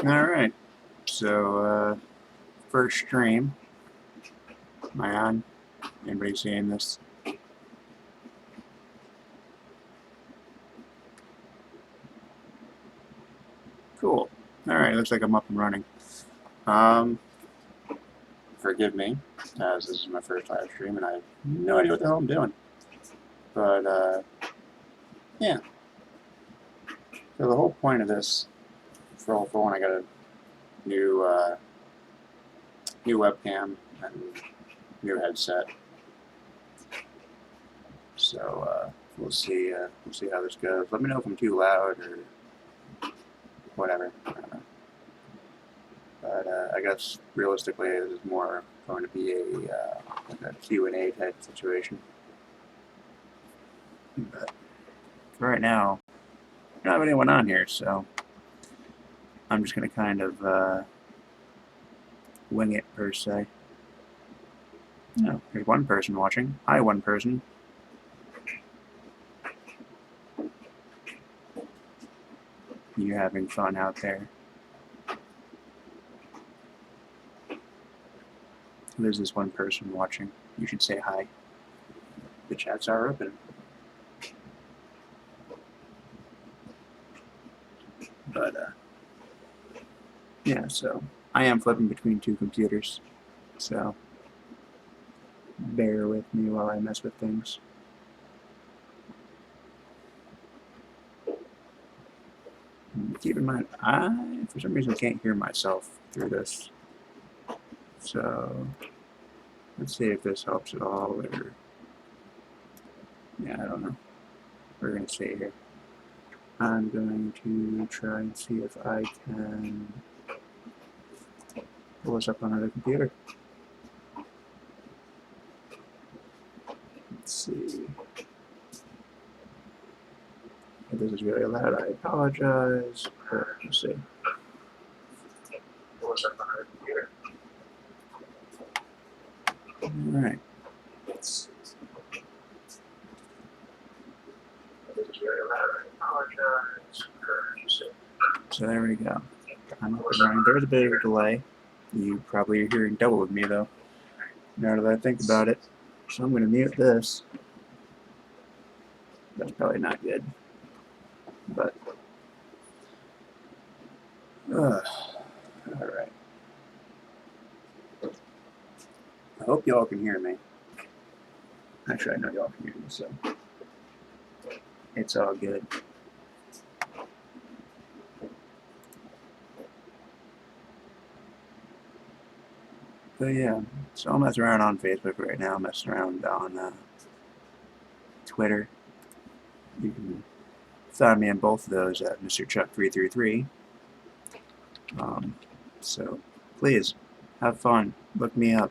Alright, so, first stream. Am I on? Anybody seeing this? Cool. Alright, looks like I'm up and running. Forgive me, as this is my first live stream and I have no idea what the hell I'm doing. But, yeah. So the whole point of this, for one, I got a new, new webcam and new headset. So, we'll see how this goes. Let me know if I'm too loud or whatever. I don't know. But I guess realistically, this is more going to be like a Q&A type situation. But for right now, I don't have anyone on here, so I'm just going to kind of wing it per se. No, there's one person watching. Hi, one person. You're having fun out there. There's this one person watching. You should say hi. The chats are open. But, yeah, so I am flipping between two computers, so bear with me while I mess with things. Keep in mind, I, for some reason, can't hear myself through this. So, let's see if this helps at all, or, yeah, I don't know. We're going to see here. I'm going to try and see if I can pull this up on another computer. Let's see. If this is really loud, I apologize. Let's see. Pull this up on another computer. Alright. Let's see. If this is really loud, I apologize. So there we go. I'm up and running. There's a bit of a delay. You probably are hearing double of me, though, now that I think about it. So I'm going to mute this. That's probably not good. But, alright. I hope y'all can hear me. Actually, I know y'all can hear me, so it's all good. But yeah, so I'm messing around on Facebook right now, messing around on Twitter. You can find me on both of those at Mr. Chuck333. So please, have fun. Look me up.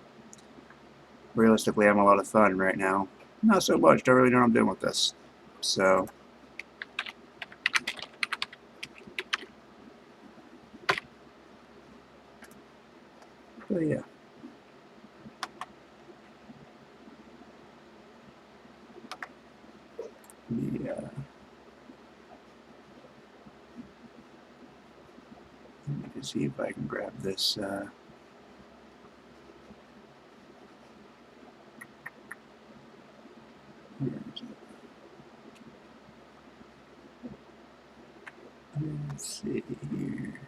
Realistically, I'm a lot of fun right now. Not so much. Don't really know what I'm doing with this. So, but yeah. Let me just see if I can grab this. Where is it? Let's see here.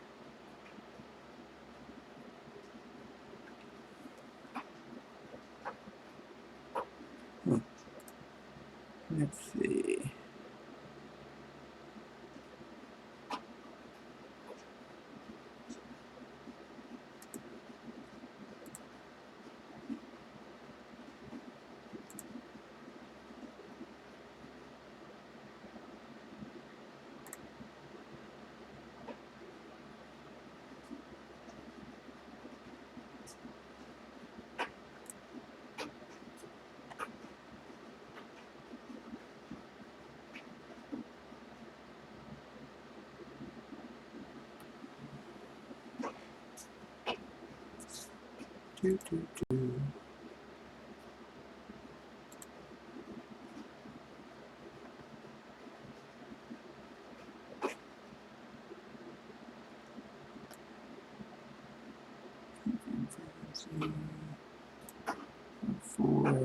Let's see. see. 4.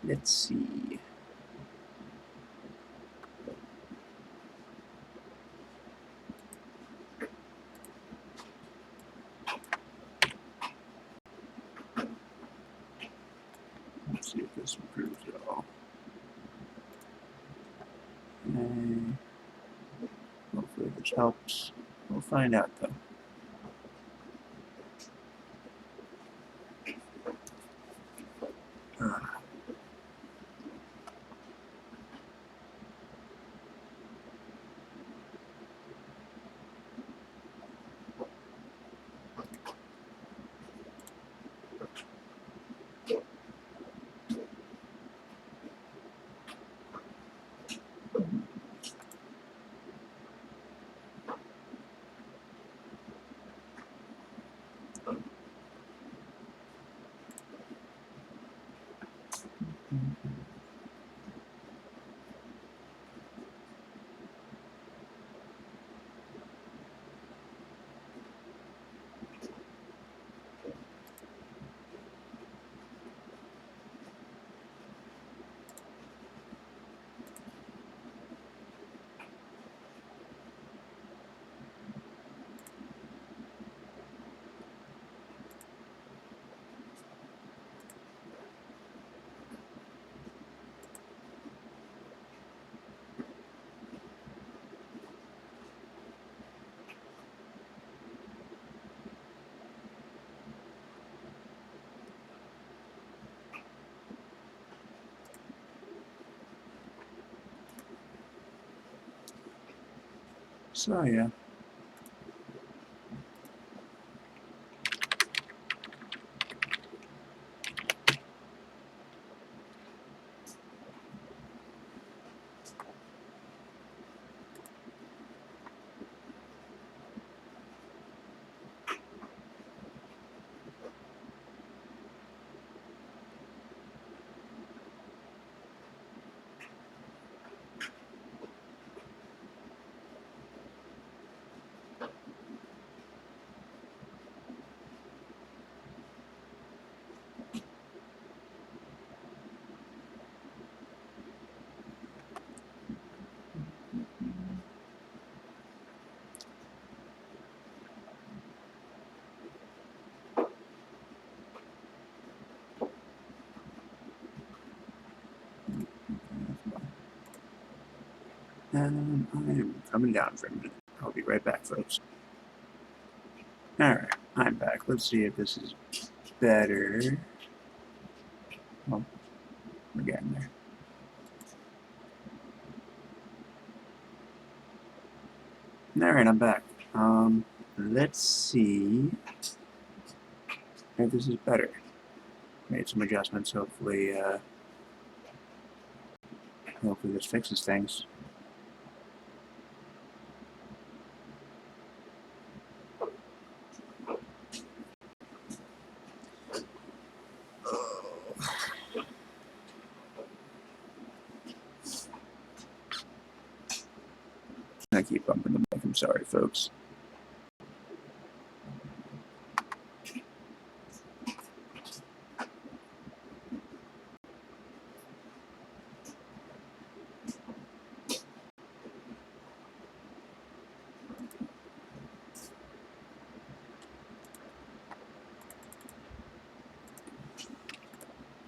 Let's see. Let's see if this improves at all. And hopefully this helps. We'll find out though. So yeah. And I am coming down for a minute. I'll be right back, folks. Alright, I'm back. Let's see if this is better. Oh, we're getting there. Alright, I'm back. Let's see if this is better. Made some adjustments. Hopefully this fixes things. I keep bumping the mic. I'm sorry, folks.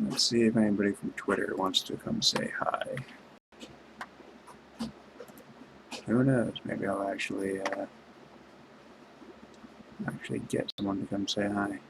Let's see if anybody from Twitter wants to come say hi. Who knows? Maybe I'll actually get someone to come say hi.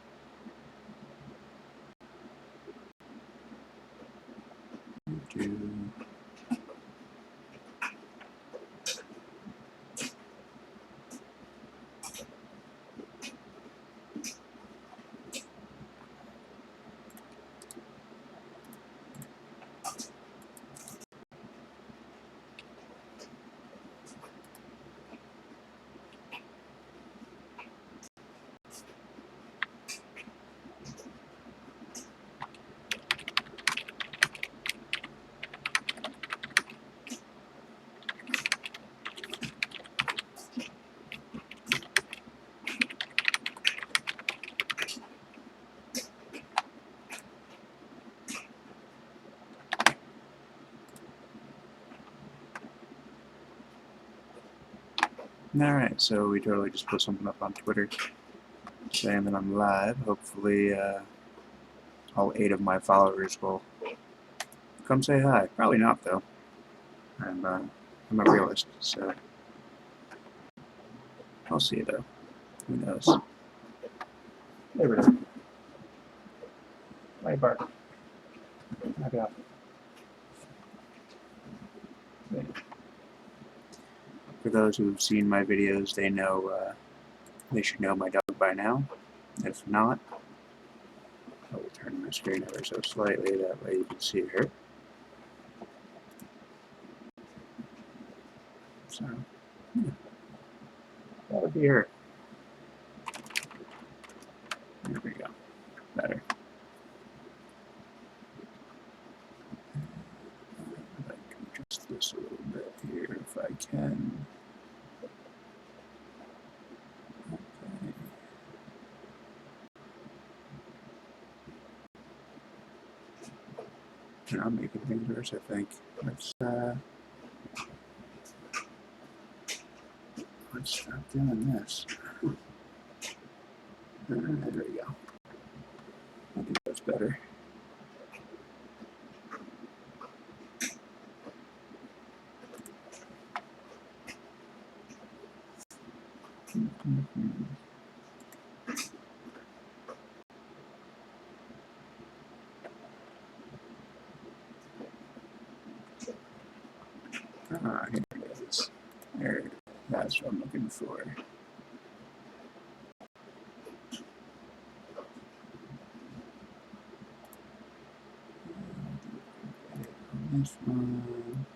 Alright, so we totally just put something up on Twitter saying that I'm live. Hopefully, all 8 of my followers will come say hi. Probably not, though. I'm a realist, so I'll see, though. Who knows? There we go. Why bark? Knock it off. For those who've seen my videos, they know, they should know my dog by now. If not, I will turn my screen ever so slightly, that way you can see her. So, yeah, that would be her. There we go. Better. I can adjust this a little bit here if I can. Okay. And I'm making things worse, I think. Let's stop doing this. There we go. I think that's better. Ah, here it is. There, that's what I'm looking for. This one.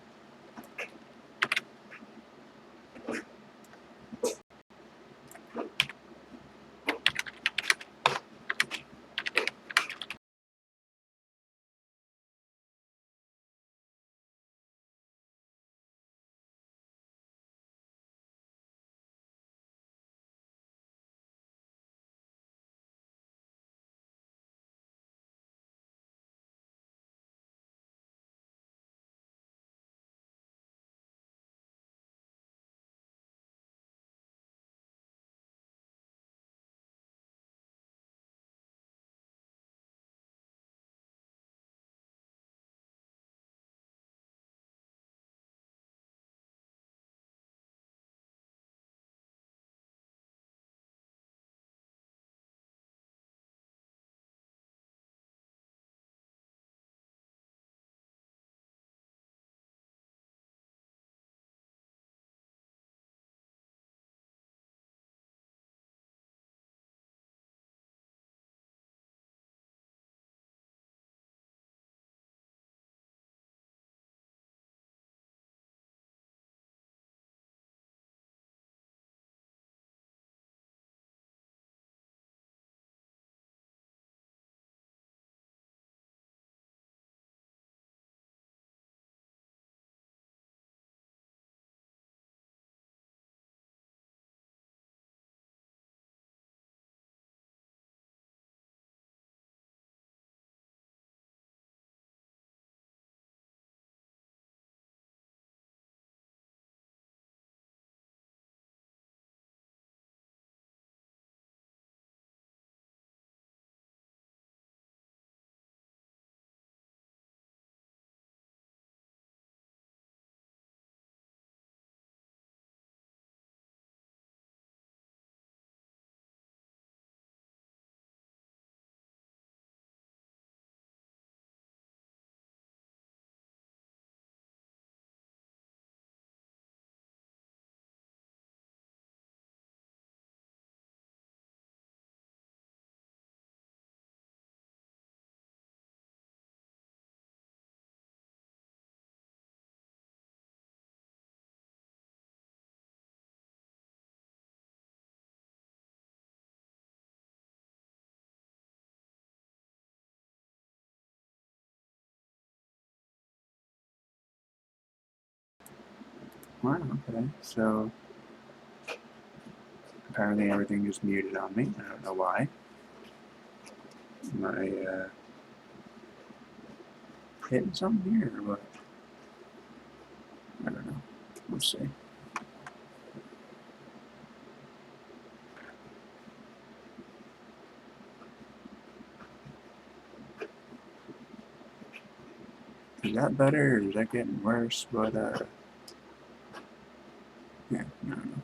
Wow, okay. So apparently everything just muted on me. I don't know why. Am I hitting something here or what? I don't know. We'll see. Is that better or is that getting worse? But yeah, I don't know.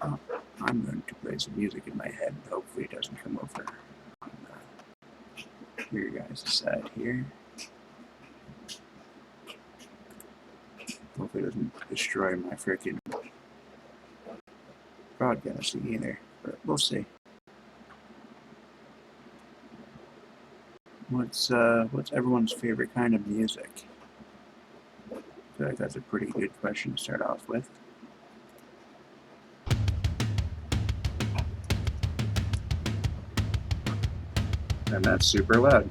Oh, I'm going to play some music in my head. Hopefully it doesn't come over on your guys' side here. Hopefully it doesn't destroy my freaking broadcasting either. But we'll see. What's everyone's favorite kind of music? I feel like that's a pretty good question to start off with. And that's super loud.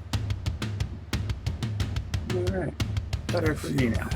Alright. Better for me now.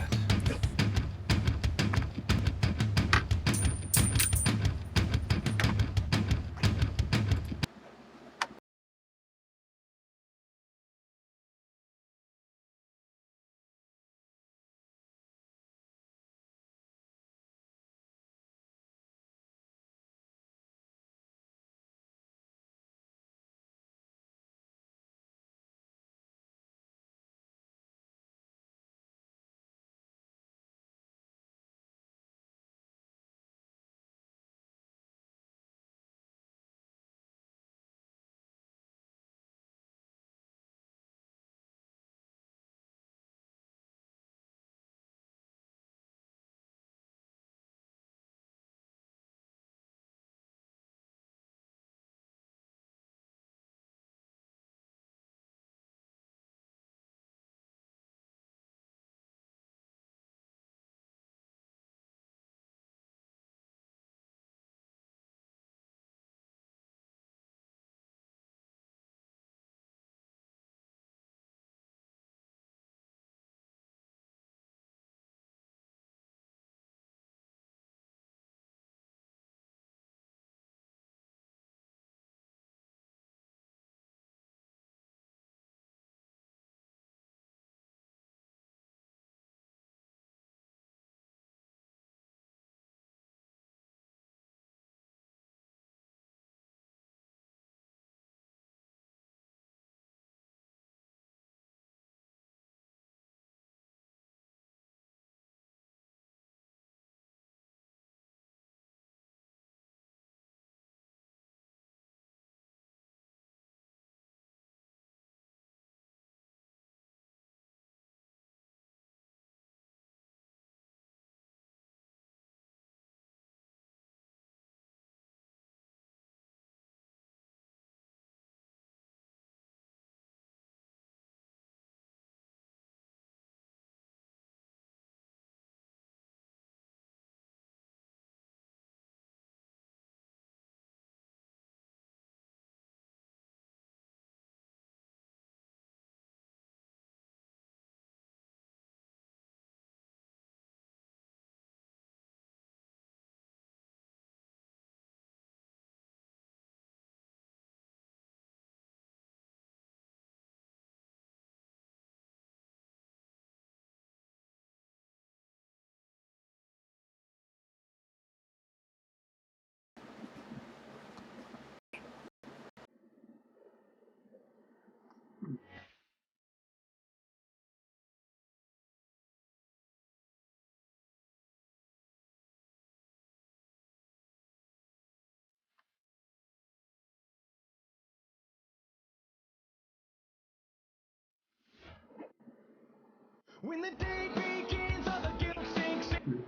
When the day begins, all the guilt sinks in.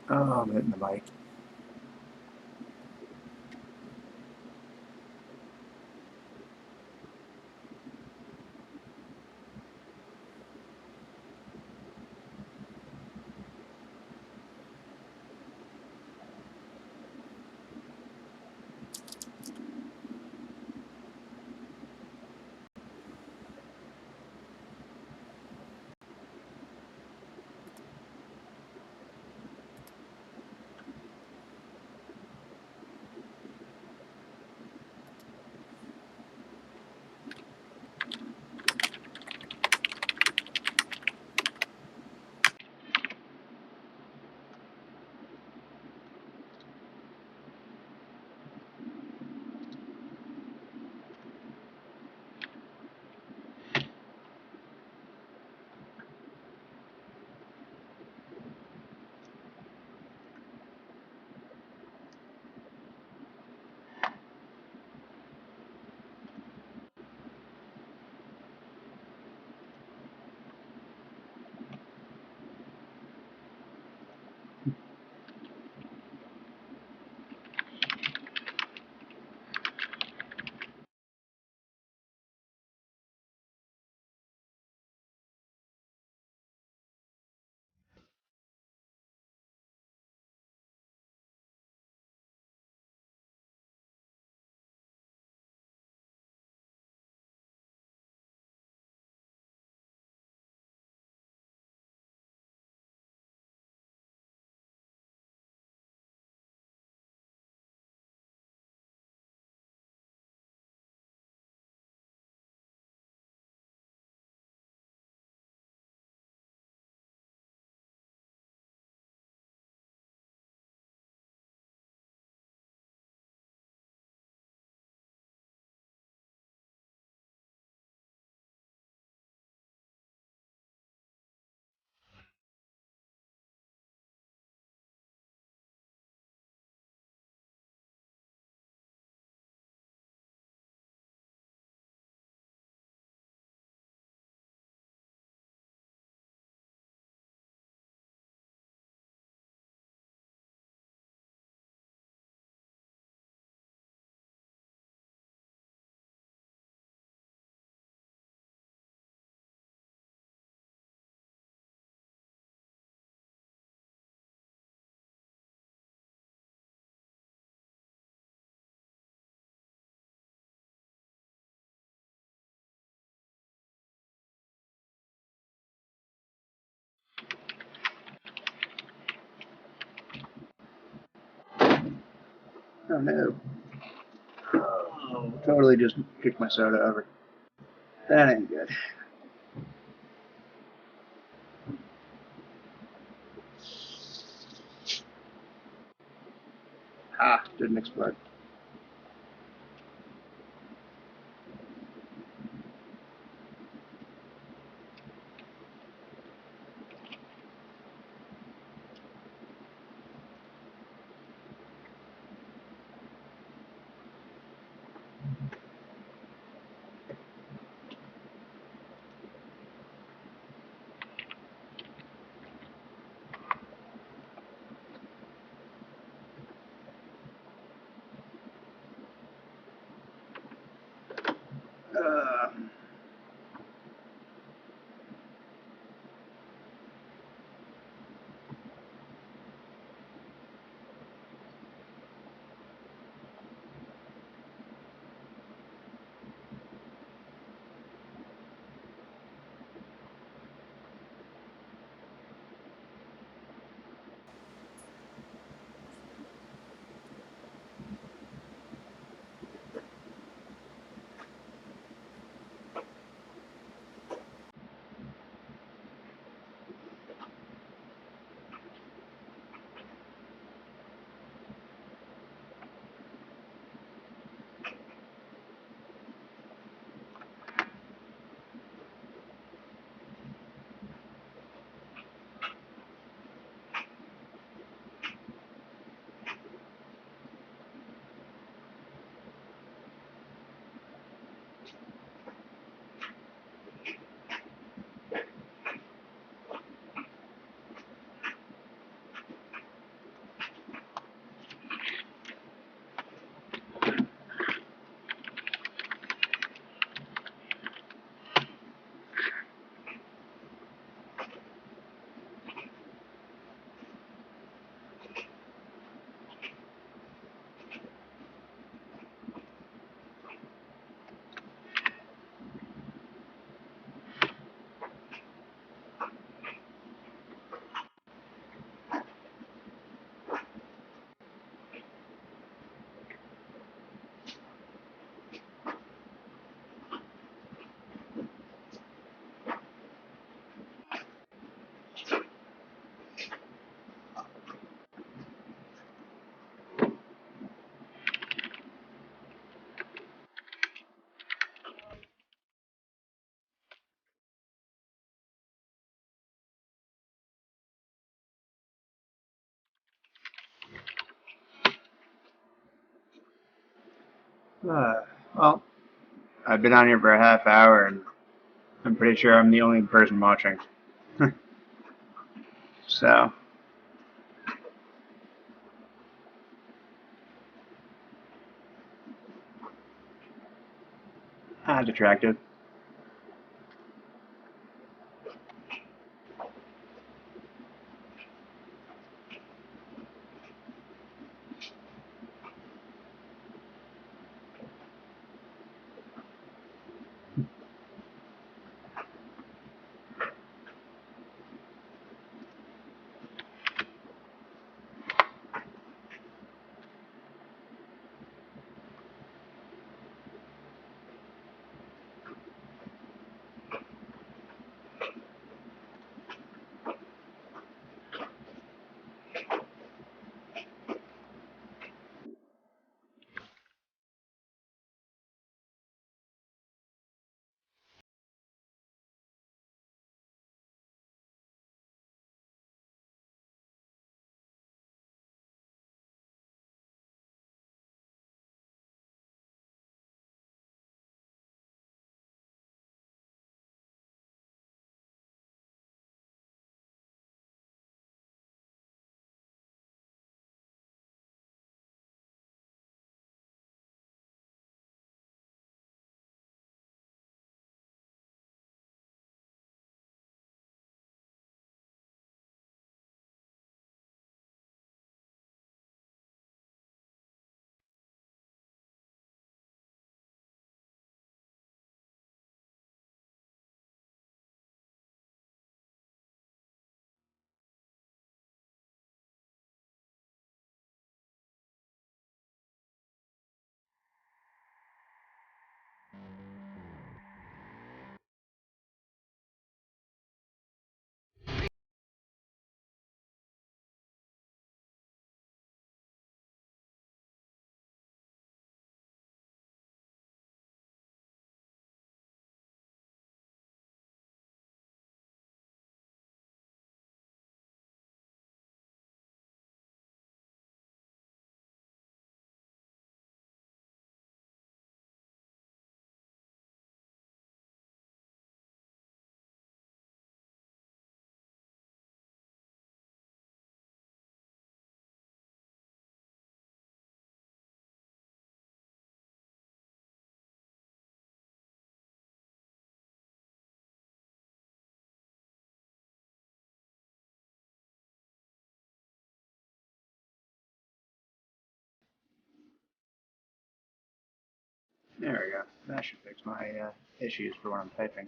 Oh, I'm hitting the mic. Oh no. Oh, totally just kicked my soda over. That ain't good. Ah, didn't explode. Well, I've been on here for a half hour and I'm pretty sure I'm the only person watching. So, that's attractive. There we go. That should fix my issues for when I'm typing.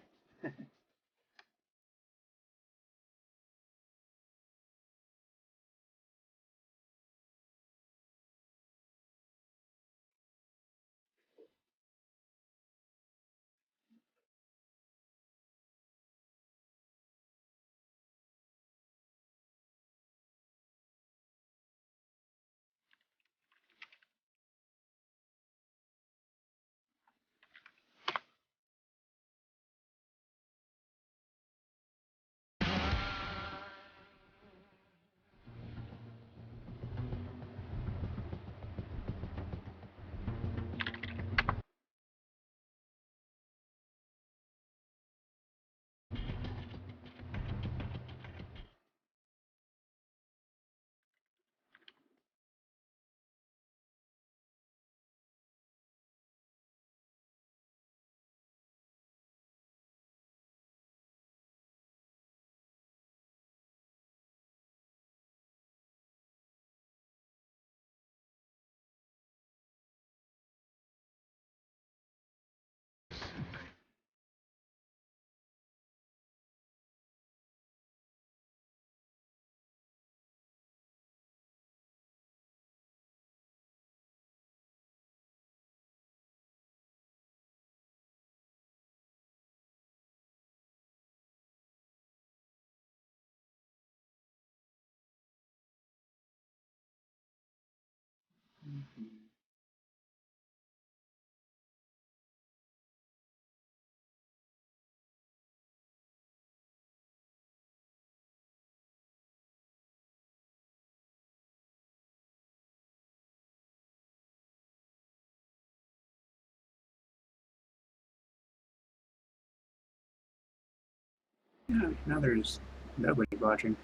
Yeah, now there's nobody watching.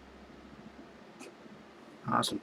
Awesome.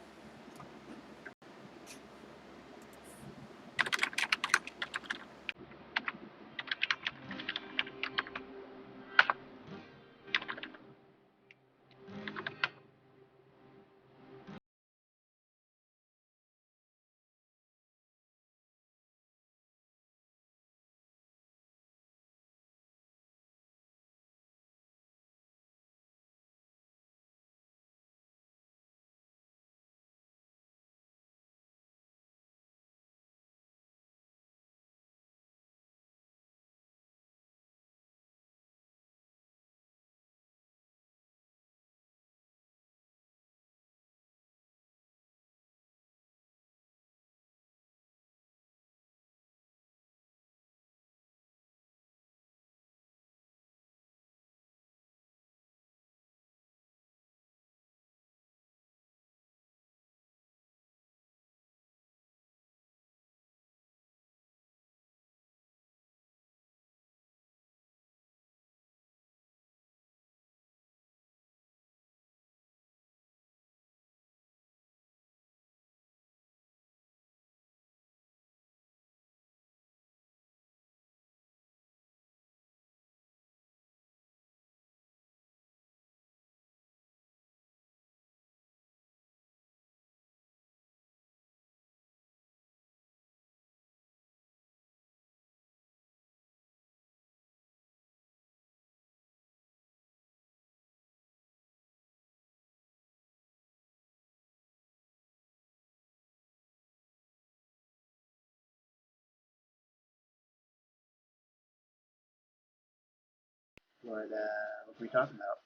What are we talking about?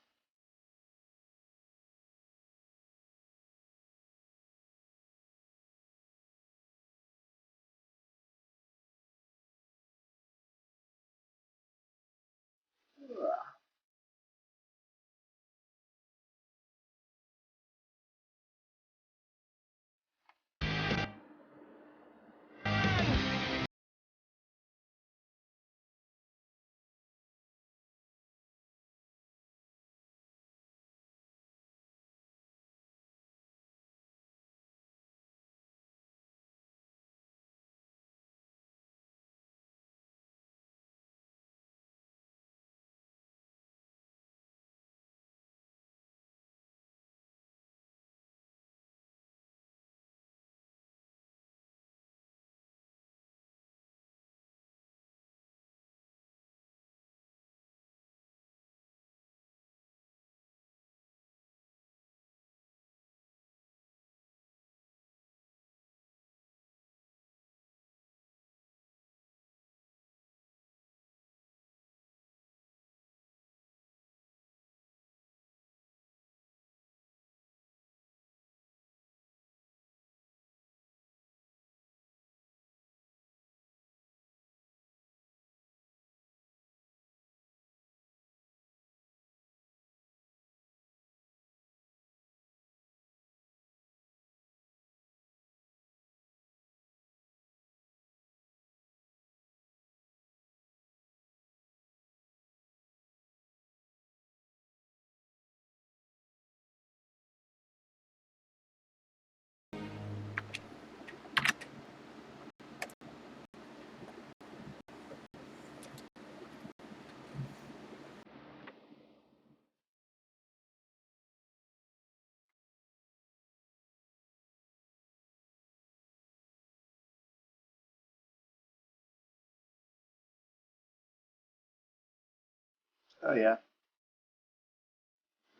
Oh yeah,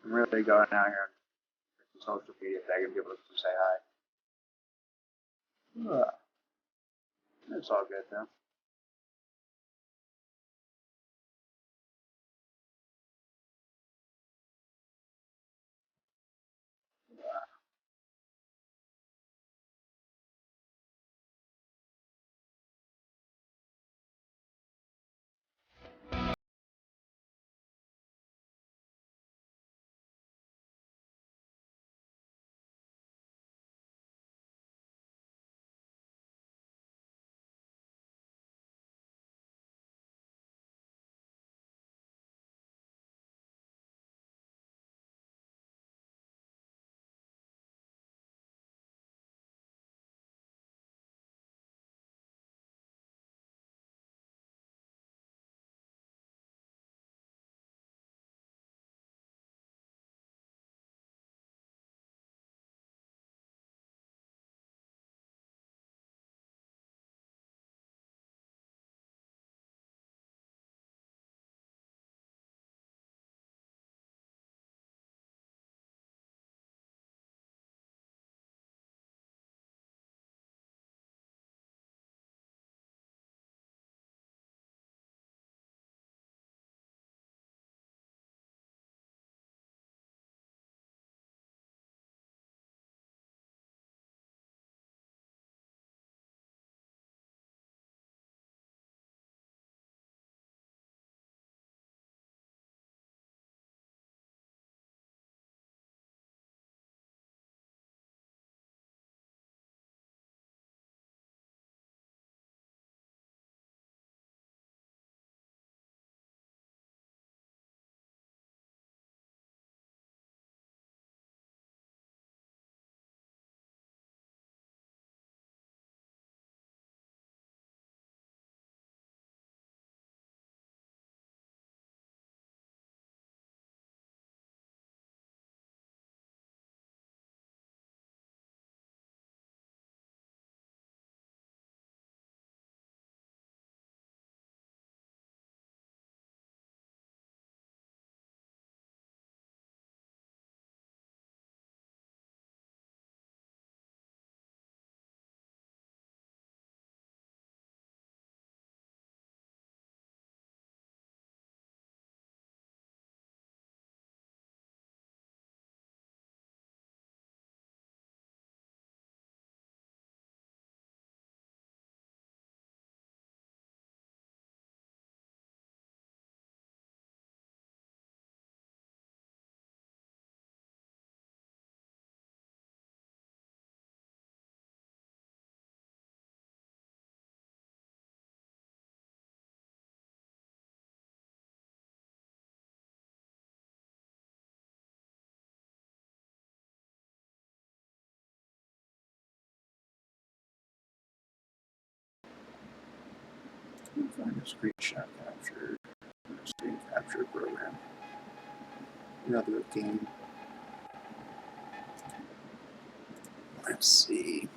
I'm really going out here on social media begging people to come say hi. It's all good though. Find a screenshot capture, screen capture program. Another game. Let's see.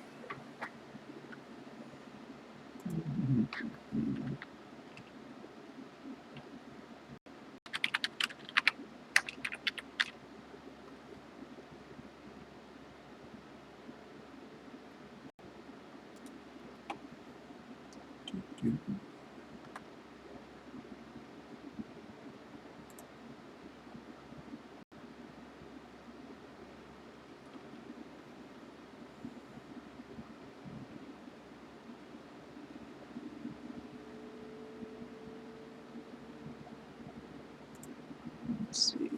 Let's see.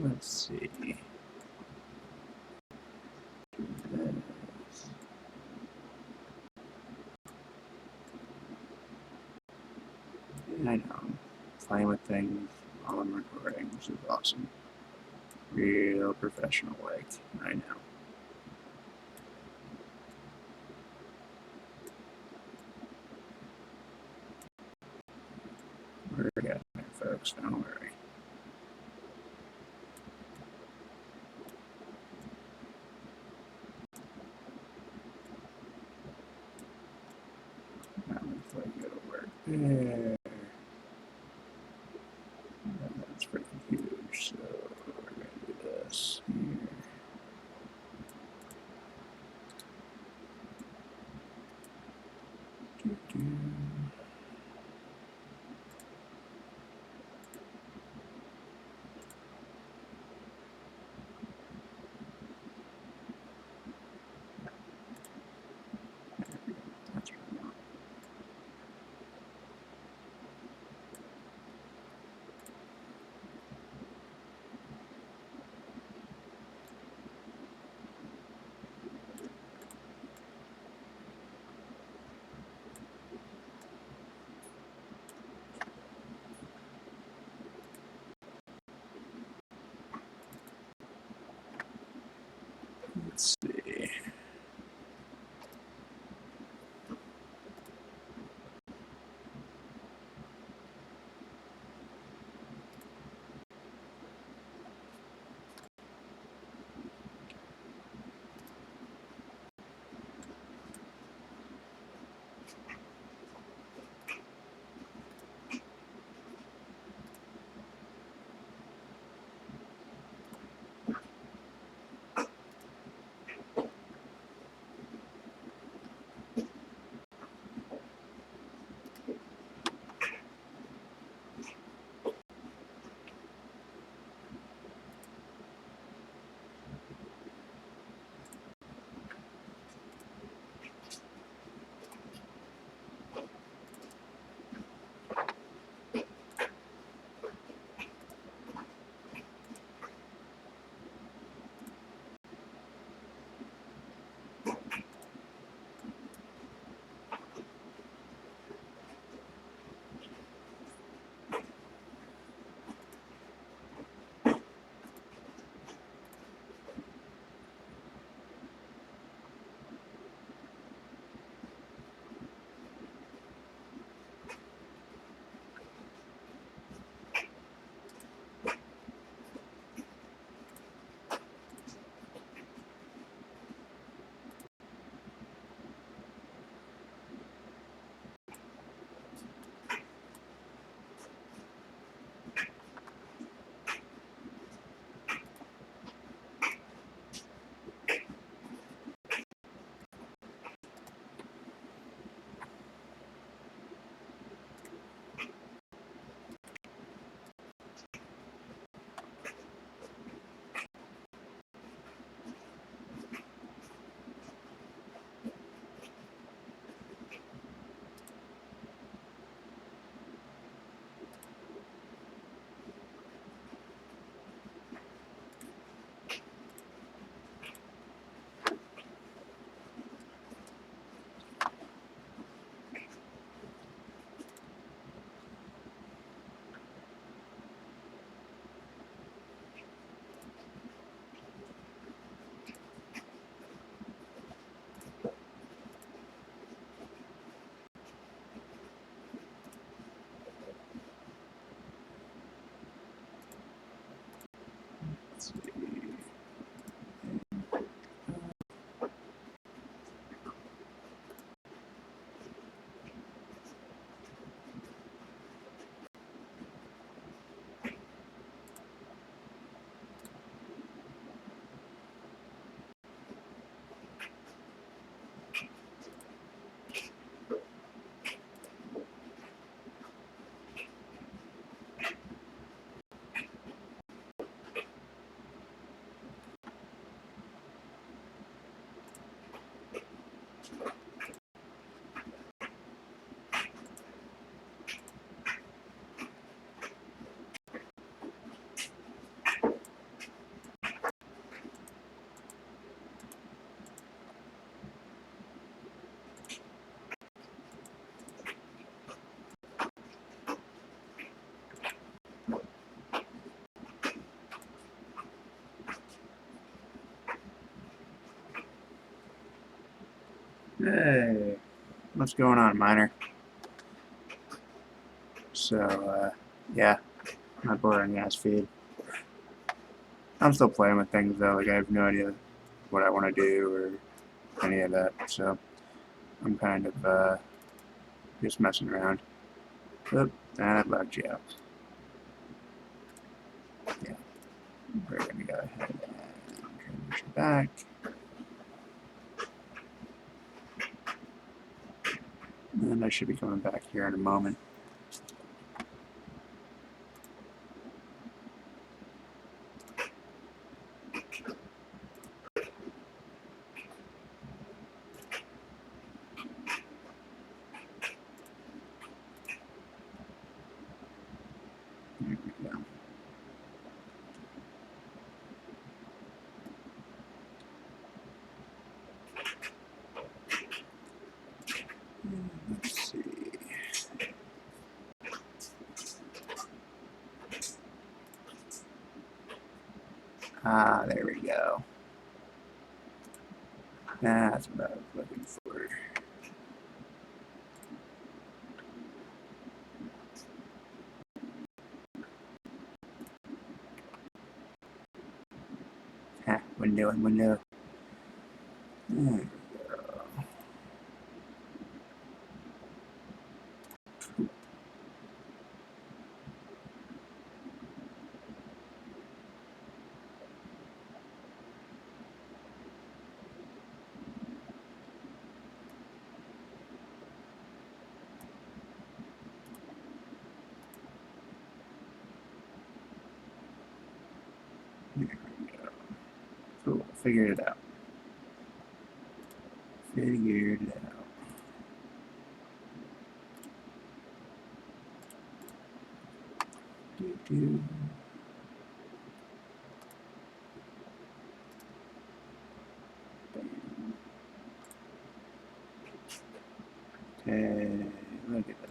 Let's see. I know. Playing with things while I'm recording, which is awesome. Real professional like. I know. We're getting there, folks. Don't worry. That looks like it'll work there. That's freaking huge, so we're going to do this here. Doo-doo. That's what I want. Let's see. see. Hey, what's going on, Miner? So, yeah, my boring ass feed. I'm still playing with things though, like I have no idea what I want to do or any of that, so I'm kind of, just messing around. Oop, that bugged you out. Yeah, we're gonna go ahead and transition back. And I should be coming back here in a moment. There we go. Let's see. Ah, there we go. That's what I was looking for. Ha, window and window. There we go. There we go. Cool, figured it out. Figured it out. Do-do. Okay, look at that.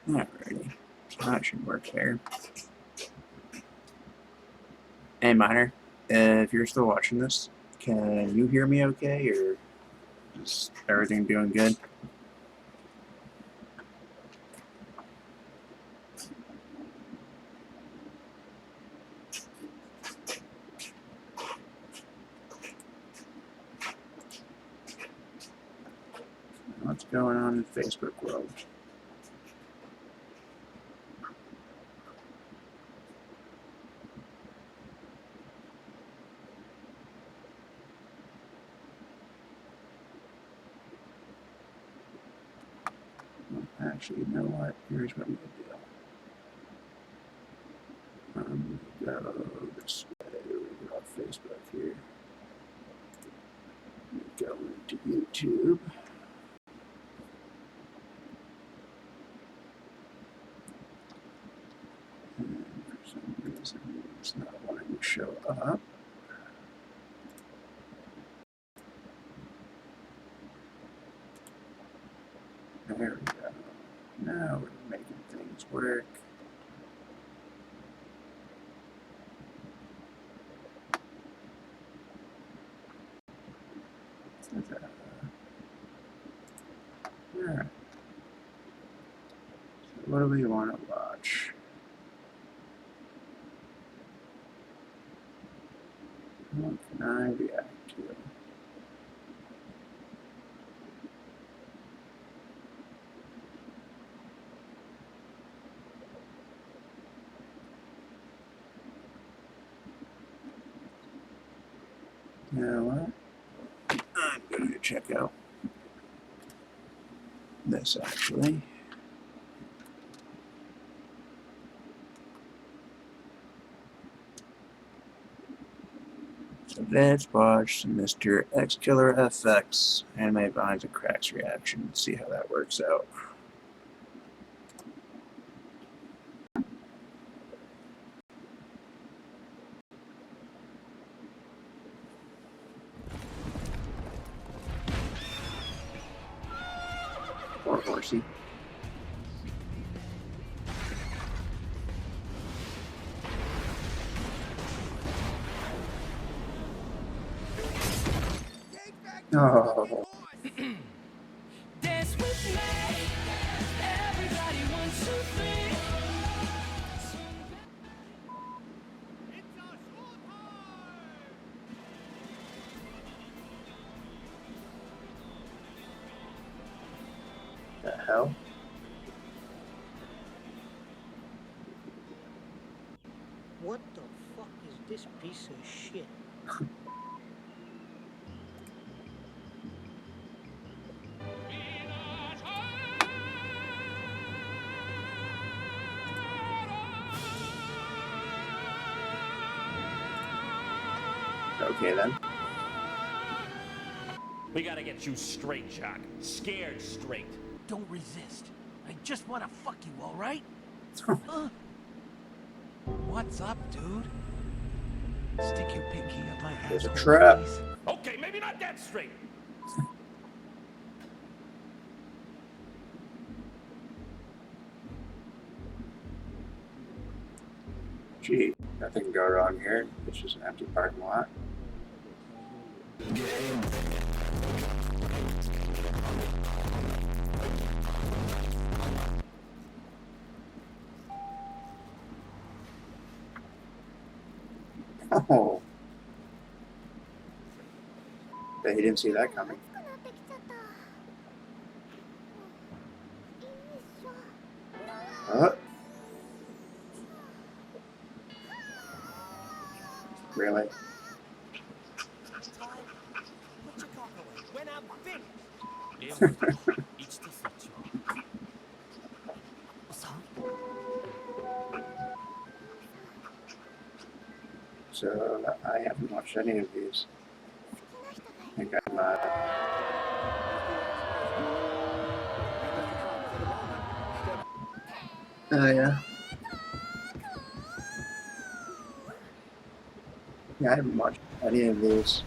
Alrighty, so that should work there. Hey, Miner, if you're still watching this, can you hear me okay, or is everything doing good? What's going on in the Facebook world? Actually, you know what? Here's what I'm going to do. I'm going to go this way. We're off Facebook here. Go into YouTube. And for some reason, it's not wanting to show up. There we go. Now we're making things work. Alright. So what do we want to watch? What can I react to? You know what? I'm going to check out this actually. So let's watch Mr. X Killer FX Anime Vines and Cracks reaction. See how that works out. Poor horsey. Oh. Dance with me. Everybody wants to free. It's our show time. The hell? What the fuck is this piece of shit? Okay then. We gotta get you straight, Jock. Scared straight. Don't resist. I just want to fuck you, all right? What's up, dude? Stick your pinky up my There's a asshole, trap. please. Okay, maybe not that straight. Gee, nothing can go wrong here. It's just an empty parking lot. Oh. Bet he didn't see that coming. Really? When I'm finished. So I haven't watched any of these. I think I'm oh yeah. Yeah, I haven't watched any of these.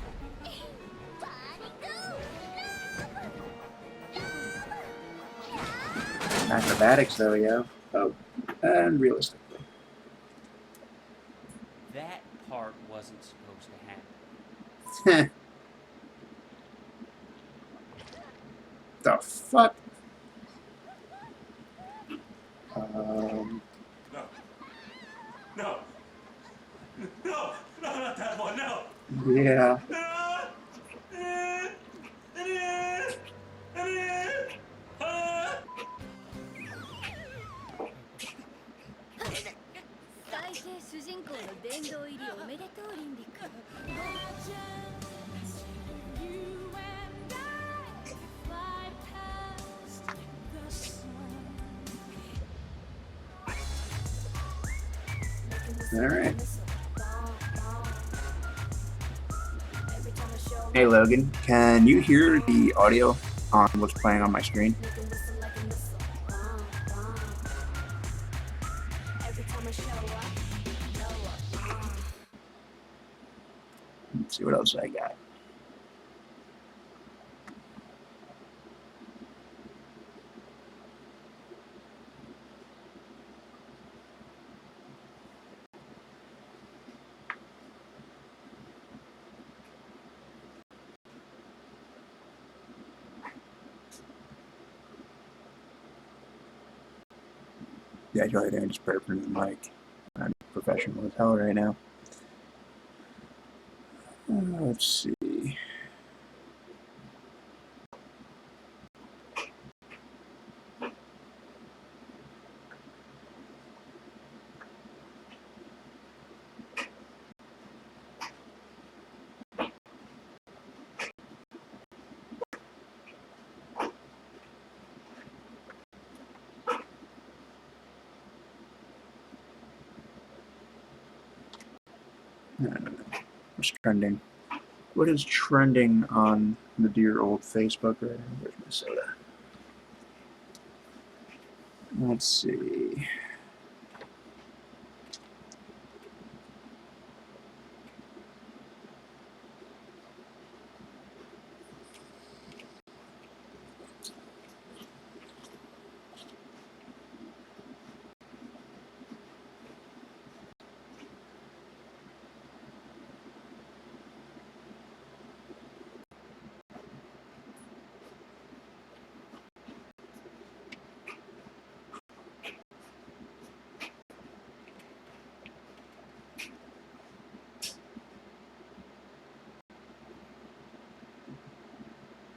Acrobatics though, yeah. Oh, and realistically. That part wasn't supposed to happen. The fuck? No. No, not that one, no. Yeah. All right. Hey Logan, can you hear the audio on what's playing on my screen? Let's see what else I got. Yeah, you're right. I'm just burping the mic. I'm professional as hell right now. Let's see. I don't know. What's trending? What is trending on the dear old Facebook right now? Where's my soda? Let's see.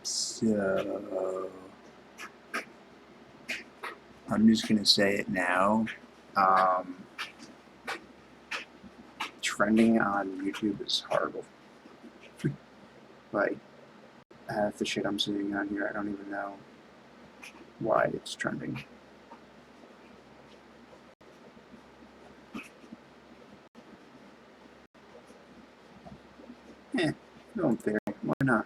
So I'm just gonna say it now. Trending on YouTube is horrible. Like half the shit I'm seeing on here, I don't even know why it's trending. Film theory, why not?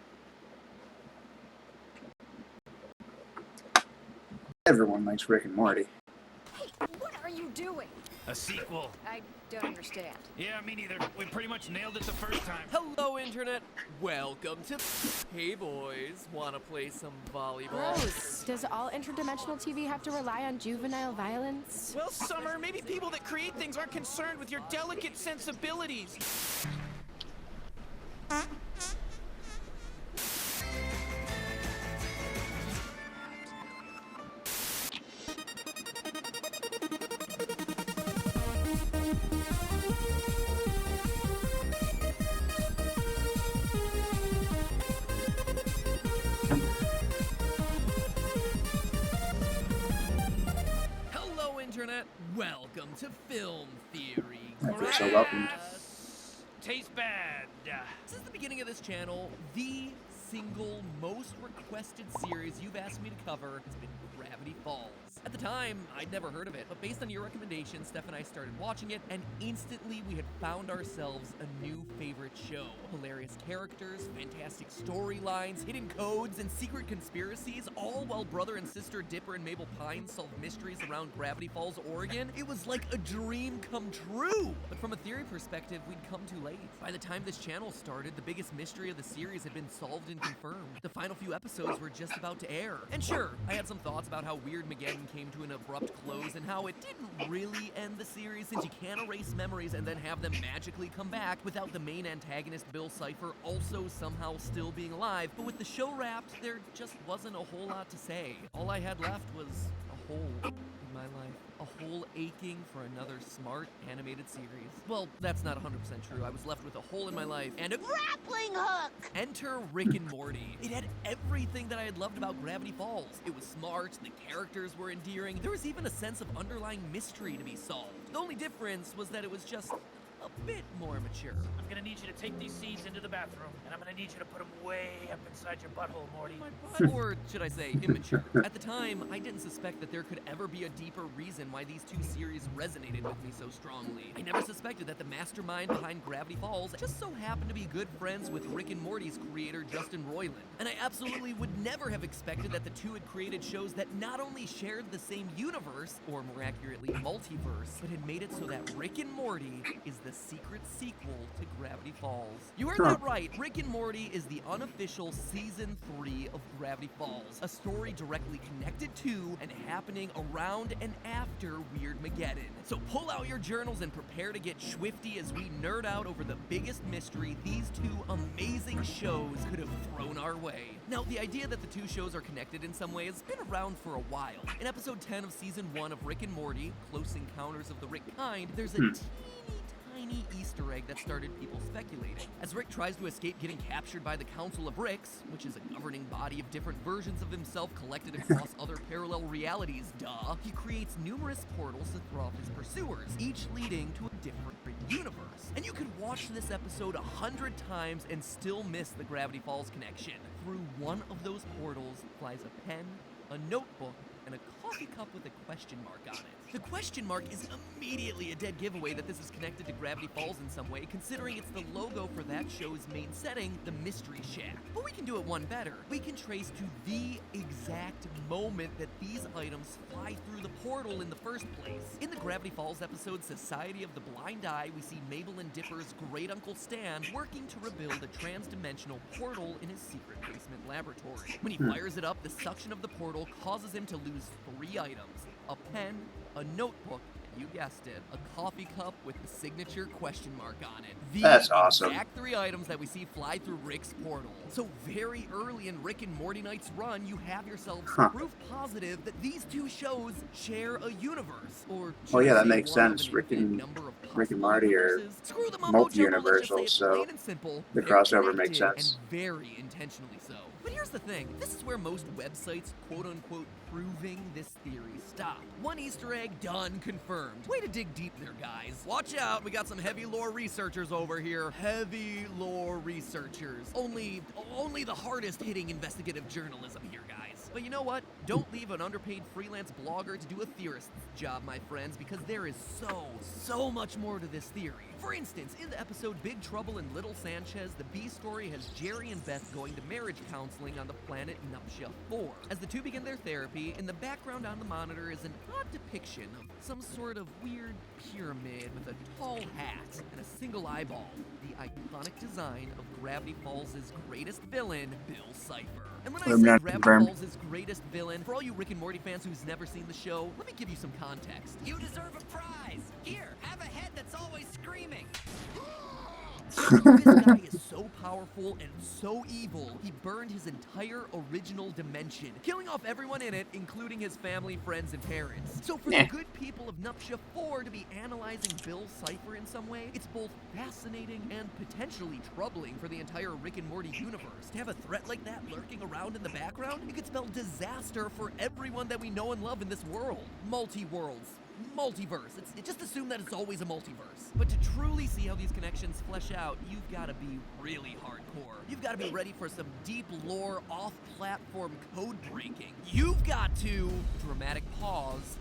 Everyone likes Rick and Morty. Hey, what are you doing? A sequel. I don't understand. Yeah, me neither. We pretty much nailed it the first time. Hello, Internet. Welcome to... Hey, boys. Wanna play some volleyball? Gross. Does all interdimensional TV have to rely on juvenile violence? Well, Summer, maybe people that create things aren't concerned with your delicate sensibilities. Hello, Internet. Welcome to Film Theory. I feel so welcomed. Tastes bad. Since the beginning of this channel, the single most requested series you've asked me to cover has been Gravity Falls. At the time, I'd never heard of it, but based on your recommendation, Steph and I started watching it, and instantly we had found ourselves a new favorite show. Hilarious characters, fantastic storylines, hidden codes, and secret conspiracies, all while brother and sister Dipper and Mabel Pine solve mysteries around Gravity Falls, Oregon. It was like a dream come true! But from a theory perspective, we'd come too late. By the time this channel started, the biggest mystery of the series had been solved and confirmed. The final few episodes were just about to air. And sure, I had some thoughts about how Weird Mageddon came to an abrupt close and how it didn't really end the series, since you can't erase memories and then have them magically come back without the main antagonist Bill Cipher also somehow still being alive. But with the show wrapped, there just wasn't a whole lot to say. All I had left was a hole in my life. A hole aching for another smart animated series. Well, that's not 100% true. I was left with a hole in my life and a Grappling hook! Enter Rick and Morty. It had everything that I had loved about Gravity Falls. It was smart, the characters were endearing, there was even a sense of underlying mystery to be solved. The only difference was that it was just a bit more mature. I'm gonna need you to take these seeds into the bathroom, and I'm gonna need you to put them way up inside your butthole, Morty. Or should I say, immature. At the time, I didn't suspect that there could ever be a deeper reason why these two series resonated with me so strongly. I never suspected that the mastermind behind Gravity Falls just so happened to be good friends with Rick and Morty's creator, Justin Roiland. And I absolutely would never have expected that the two had created shows that not only shared the same universe, or more accurately, multiverse, but had made it so that Rick and Morty is the secret sequel to Gravity Falls. You heard that right. Rick and Morty is the unofficial Season 3 of Gravity Falls, a story directly connected to and happening around and after Weirdmageddon. So pull out your journals and prepare to get swifty as we nerd out over the biggest mystery these two amazing shows could have thrown our way. Now, the idea that the two shows are connected in some way has been around for a while. In episode 10 of Season 1 of Rick and Morty, Close Encounters of the Rick Kind, there's a tiny Easter egg that started people speculating. As Rick tries to escape getting captured by the Council of Ricks, which is a governing body of different versions of himself collected across other parallel realities, he creates numerous portals to throw off his pursuers, each leading to a different universe. And you could watch this episode 100 times and still miss the Gravity Falls connection. Through one of those portals flies a pen, a notebook, and a coffee cup with a question mark on it. The question mark is immediately a dead giveaway that this is connected to Gravity Falls in some way, considering it's the logo for that show's main setting, the Mystery Shack. But we can do it one better. We can trace to the exact moment that these items fly through the portal in the first place. In the Gravity Falls episode Society of the Blind Eye, we see Mabel and Dipper's great uncle Stan working to rebuild a trans-dimensional portal in his secret basement laboratory. When he fires it up, the suction of the portal causes him to lose 3 items: a pen, a notebook, and you guessed it, a coffee cup with the signature question mark on it. That's awesome. Exact 3 items that we see fly through Rick's portal. So very early in Rick and Morty Night's run, you have yourselves proof positive that these two shows share a universe. Or Oh yeah, that just makes one of sense. an Rick infinite and number of Morty are universes. Screw the mumbo jumbo, let's just say multi-universal, it's so plain and simple, the they're crossover makes connected, sense. and very intentionally so. But here's the thing, this is where most websites, quote-unquote, proving this theory stop. One Easter egg, done, confirmed. Way to dig deep there, guys. Watch out, we got some heavy lore researchers over here. Heavy lore researchers. Only the hardest hitting investigative journalism here, guys. But you know what? Don't leave an underpaid freelance blogger to do a theorist's job, my friends, because there is so much more to this theory. For instance, in the episode Big Trouble in Little Sanchez, the B story has Jerry and Beth going to marriage counseling on the planet Nuptia 4. As the two begin their therapy, in the background on the monitor is an odd depiction of some sort of weird pyramid with a tall hat and a single eyeball, the iconic design of Gravity Falls' greatest villain, Bill Cipher. And when I say Gravity Falls' greatest villain, for all you Rick and Morty fans who's never seen the show, let me give you some context. You deserve a prize. Here, have a head that's always screaming. This guy is so powerful and so evil, he burned his entire original dimension, killing off everyone in it, including his family, friends, and parents. So for the good people of Nuptia 4 to be analyzing Bill Cipher in some way, it's both fascinating and potentially troubling for the entire Rick and Morty universe. To have a threat like that lurking around in the background, it could spell disaster for everyone that we know and love in this world. Multi-worlds. Multiverse. Just assume that it's always a multiverse. But to truly see how these connections flesh out, you've got to be really hardcore. You've got to be ready for some deep lore, off-platform code breaking. You've got to, dramatic pause,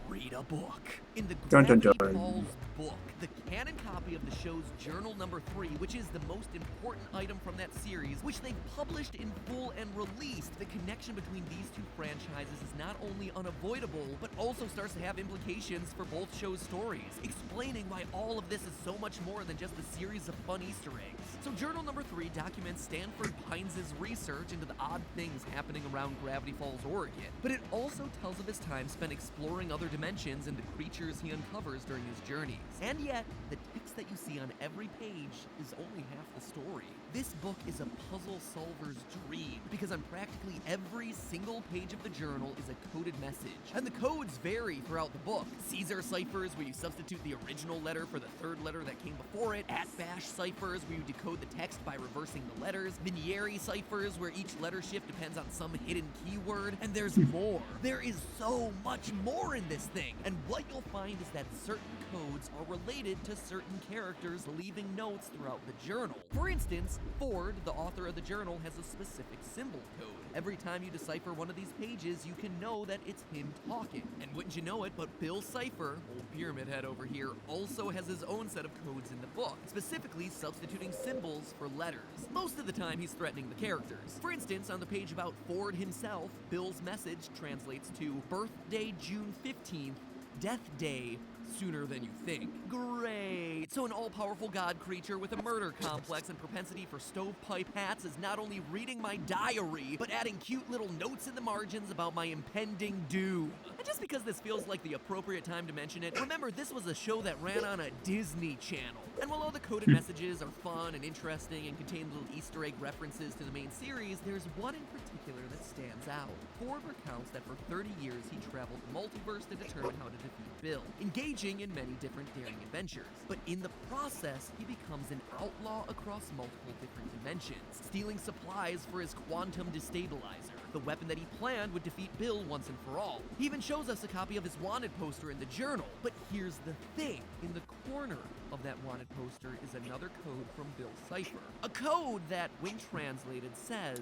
read a book. In the Gravity Falls book, the canon copy of the show's Journal Number 3, which is the most important item from that series, which they've published in full and released, the connection between these two franchises is not only unavoidable, but also starts to have implications for both shows' stories, explaining why all of this is so much more than just a series of fun Easter eggs. So Journal Number 3 documents Stanford Pines' research into the odd things happening around Gravity Falls, Oregon, but it also tells of his time spent exploring other dimensions and the creatures he uncovers during his journeys. And yet, the text that you see on every page is only half the story. This book is a puzzle solver's dream, because on practically every single page of the journal is a coded message. And the codes vary throughout the book. Caesar ciphers, where you substitute the original letter for the third letter that came before it. Atbash ciphers, where you decode the text by reversing the letters. Vigneri ciphers, where each letter shift depends on some hidden keyword. And there's more. There is so much more in this thing. And what you'll find is that certain codes are related to certain characters leaving notes throughout the journal. For instance, Ford, the author of the journal, has a specific symbol code. Every time you decipher one of these pages, you can know that it's him talking. And wouldn't you know it, but Bill Cipher, old pyramid head over here, also has his own set of codes in the book, specifically substituting symbols for letters. Most of the time, he's threatening the characters. For instance, on the page about Ford himself, Bill's message translates to birthday June 15th, death day sooner than you think. Great! So an all-powerful god creature with a murder complex and propensity for stovepipe hats is not only reading my diary, but adding cute little notes in the margins about my impending doom. And just because this feels like the appropriate time to mention it, remember this was a show that ran on a Disney Channel. And while all the coded messages are fun and interesting and contain little Easter egg references to the main series, there's one in particular that stands out. Ford recounts that for 30 years he traveled the multiverse to determine how to defeat Bill, engaging in many different daring adventures. But in the process, he becomes an outlaw across multiple different dimensions, stealing supplies for his quantum destabilizer, the weapon that he planned would defeat Bill once and for all. He even shows us a copy of his wanted poster in the journal. But here's the thing. In the corner of that wanted poster is another code from Bill Cipher. A code that, when translated, says,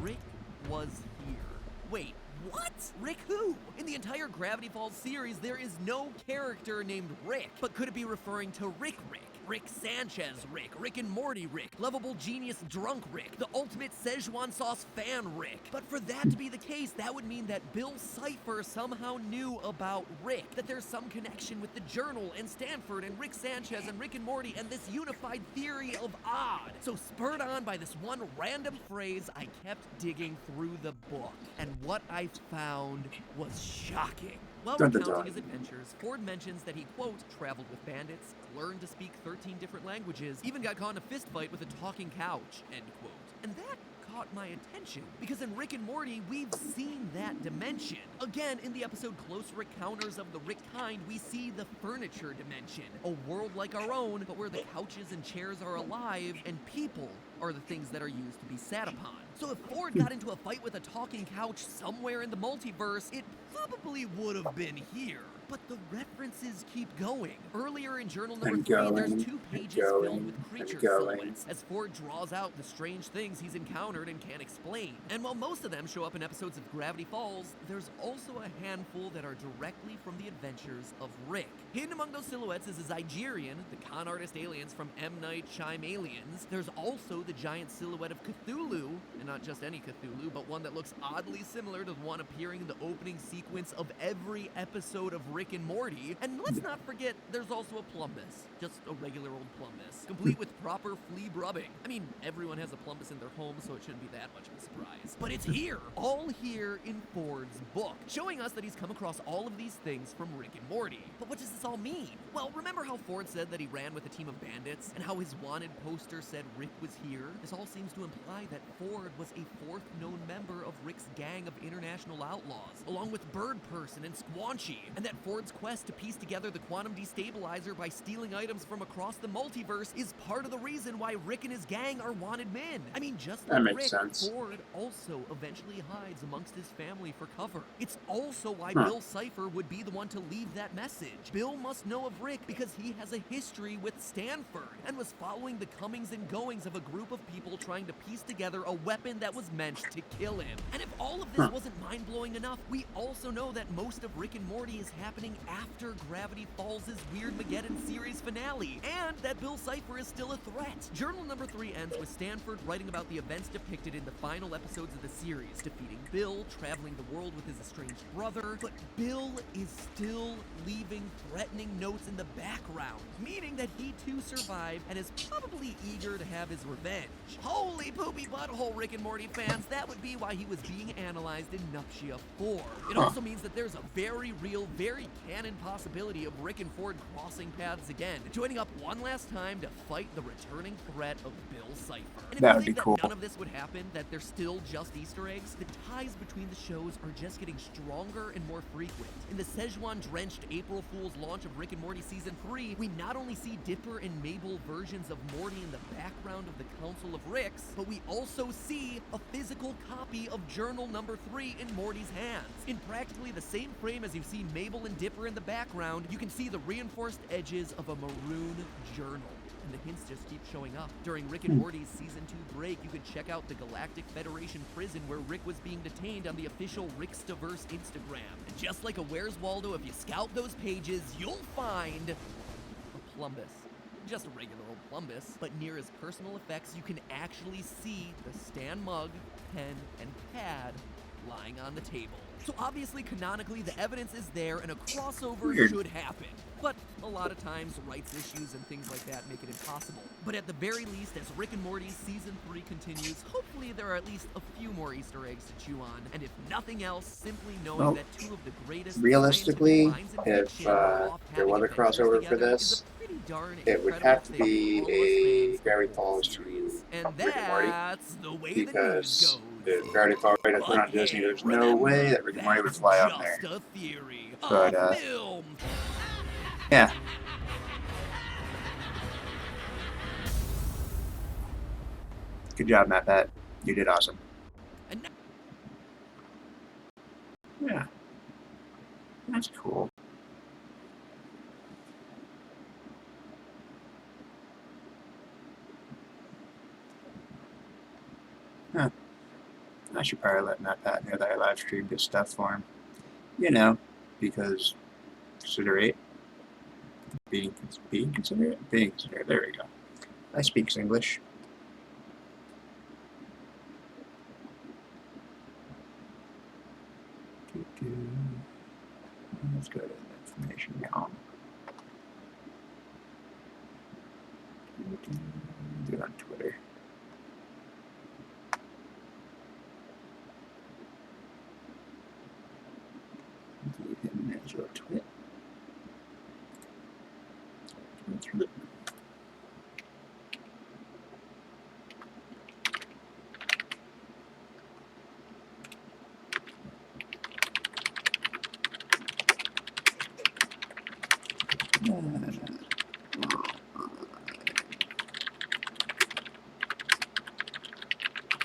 Rick was here. Wait, what? Rick who? In the entire Gravity Falls series, there is no character named Rick. But could it be referring to Rick? Rick Sanchez Rick and Morty Rick, lovable genius drunk Rick, the ultimate Szechuan sauce fan Rick. But for that to be the case, that would mean that Bill Cipher somehow knew about Rick, that there's some connection with the Journal and Stanford and Rick Sanchez and Rick and Morty and this unified theory of odd. So spurred on by this one random phrase, I kept digging through the book, and what I found was shocking. While recounting his adventures, Ford mentions that he, quote, traveled with bandits, learned to speak 13 different languages, even got caught in a fist fight with a talking couch, end quote. And that caught my attention, because in Rick and Morty, we've seen that dimension. Again, in the episode Closer Encounters of the Rick Kind, we see the furniture dimension, a world like our own, but where the couches and chairs are alive, and people are the things that are used to be sat upon. So if Ford got into a fight with a talking couch somewhere in the multiverse, it probably would have been here. But the references keep going. Earlier in journal number 3, there's 2 pages filled with creature silhouettes, as Ford draws out the strange things he's encountered and can't explain. And while most of them show up in episodes of Gravity Falls, there's also a handful that are directly from the adventures of Rick. Hidden among those silhouettes is a Zygerian, the con artist aliens from M. Night Shyamalians. There's also the giant silhouette of Cthulhu, and not just any Cthulhu, but one that looks oddly similar to the one appearing in the opening sequence of every episode of Rick and Morty. And let's not forget, there's also a Plumbus. Just a regular old Plumbus, complete with proper flea rubbing. I mean, everyone has a Plumbus in their home, so it shouldn't be that much of a surprise. But it's here, all here in Ford's book, showing us that he's come across all of these things from Rick and Morty. But what does this all mean? Well, remember how Ford said that he ran with a team of bandits, and how his wanted poster said Rick was here? This all seems to imply that Ford was a 4th known member of Rick's gang of international outlaws, along with Bird Person and Squanchy, and that Ford's quest to piece together the quantum destabilizer by stealing items from across the multiverse is part of the reason why Rick and his gang are wanted men. I mean, just like Rick, Ford also eventually hides amongst his family for cover. It's also why Bill Cipher would be the one to leave that message. Bill must know of Rick because he has a history with Stanford and was following the comings and goings of a group of people trying to piece together a weapon that was meant to kill him. And if all of this wasn't mind-blowing enough, we also know that most of Rick and Morty is happening after Gravity Falls' Weirdmageddon series finale, and that Bill Cipher is still a threat. Journal number 3 ends with Stanford writing about the events depicted in the final episodes of the series, defeating Bill, traveling the world with his estranged brother, but Bill is still leaving threatening notes in the background, meaning that he too survived and is probably eager to have his revenge. Holy poopy butthole, Rick and Morty fans, that would be why he was being analyzed in Nuptia 4. It also means that there's a very real, very canon possibility of Rick and Ford crossing paths again, joining up one last time to fight the returning threat of Bill Cipher. And if That you would think be that cool. none of this would happen, that they're still just Easter eggs, the ties between the shows are just getting stronger and more frequent. In the Szechuan-drenched April Fool's launch of Rick and Morty Season 3, we not only see Dipper and Mabel versions of Morty in the background of the Council of Ricks, but we also see a physical copy of Journal number 3 in Morty's hands. In practically the same frame as you see Mabel and Dipper in the background, you can see the reinforced edges of a maroon journal. And the hints just keep showing up. During Rick and Morty's Season 2 break, you could check out the Galactic Federation prison where Rick was being detained on the official Rickstaverse Instagram. And just like a Where's Waldo, if you scout those pages, you'll find a Plumbus. Just a regular old Plumbus, but near his personal effects, you can actually see the Stan mug, pen, and pad lying on the table. So obviously, canonically, the evidence is there and a crossover Weird. should happen. But a lot of times, rights issues and things like that make it impossible. But at the very least, as Rick and Morty Season 3 continues, hopefully there are at least a few more Easter eggs to chew on. And if nothing else, simply knowing Well, that two of the greatest realistically, scientific minds in if, fiction are off there was having a crossover adventures for together this, is a pretty darn it would incredible have to thing be for all of us a fans of Gravity the Falls series. to And Rick and Morty, that's the way the news because goes. if Gravity Falls right up on Disney, there's no way that Rick and Morty would fly on there. Just a theory. But, A film. Yeah. Good job, Matt Pat. You did awesome. And now- Yeah. That's cool. Huh. I should probably let Matt Pat know that I live streamed his stuff for him. You know, because considerate. Being considerate? Being considerate. There we go. I speak English. Let's go to the information now. Do it on Twitter. Give him as your tweet. Tweet.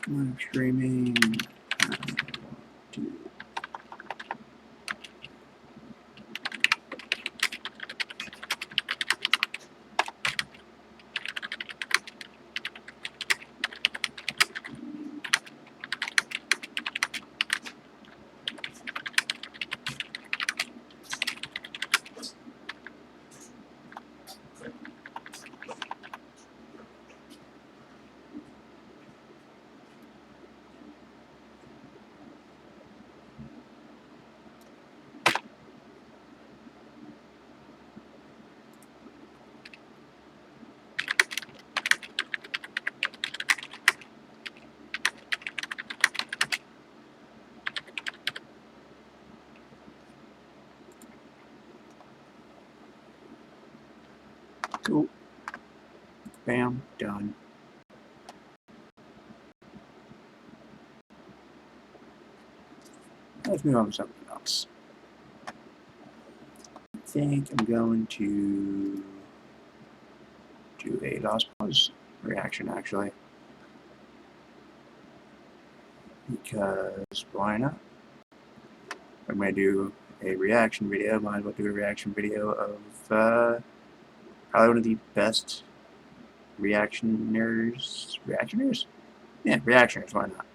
Live streaming. Cool. Bam, done. Let's move on to something else. I think I'm going to do a Lost Pause reaction, actually. Because why not? I'm going to do a reaction video. Might as well do a reaction video of probably one of the best reactioners. Yeah, reactioners, why not?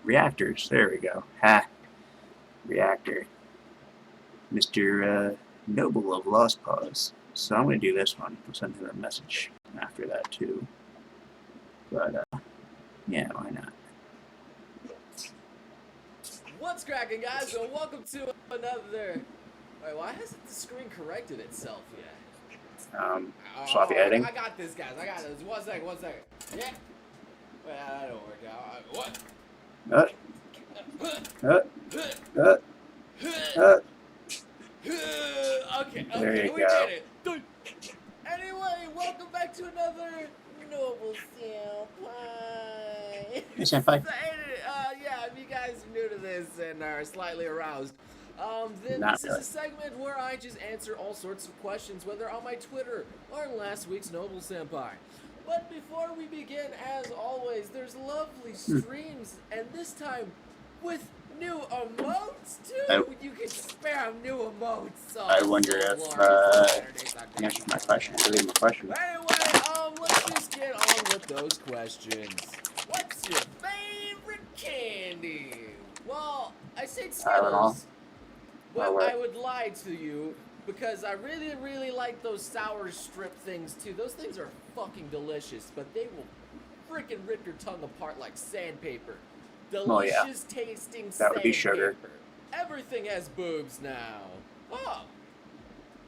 Reactors, there we go. Ha! Reactor. Mr. Noble of Lost Pause. So I'm going to do this one. I'll send him a message after that, too. But, yeah, why not? What's cracking, guys, and welcome to another... Wait, why hasn't the screen corrected itself yet? Sloppy editing. I got this, guys. I got this. One second. Yeah. Wait, that don't work out. What? Okay, There you we go. did it. Anyway, welcome back to another Noble Senpai. Hey, Senpai. Yeah, if you guys are new to this and are slightly aroused, then Not this really. is a segment where I just answer all sorts of questions, whether on my Twitter or in last week's Noble Senpai. But before we begin, as always, there's lovely streams, and this time with new emotes too. You can spam new emotes. I wonder if you answered my question. Leave my question. Anyway, let's just get on with those questions. What's your favorite candy? Well, I said Tylenol. Skittles, but I would lie to you because I really, really like those sour strip things too. Those things are fucking delicious, but they will freaking rip your tongue apart like sandpaper. delicious tasting That would be sugar. sandpaper. Everything has boobs now. Oh,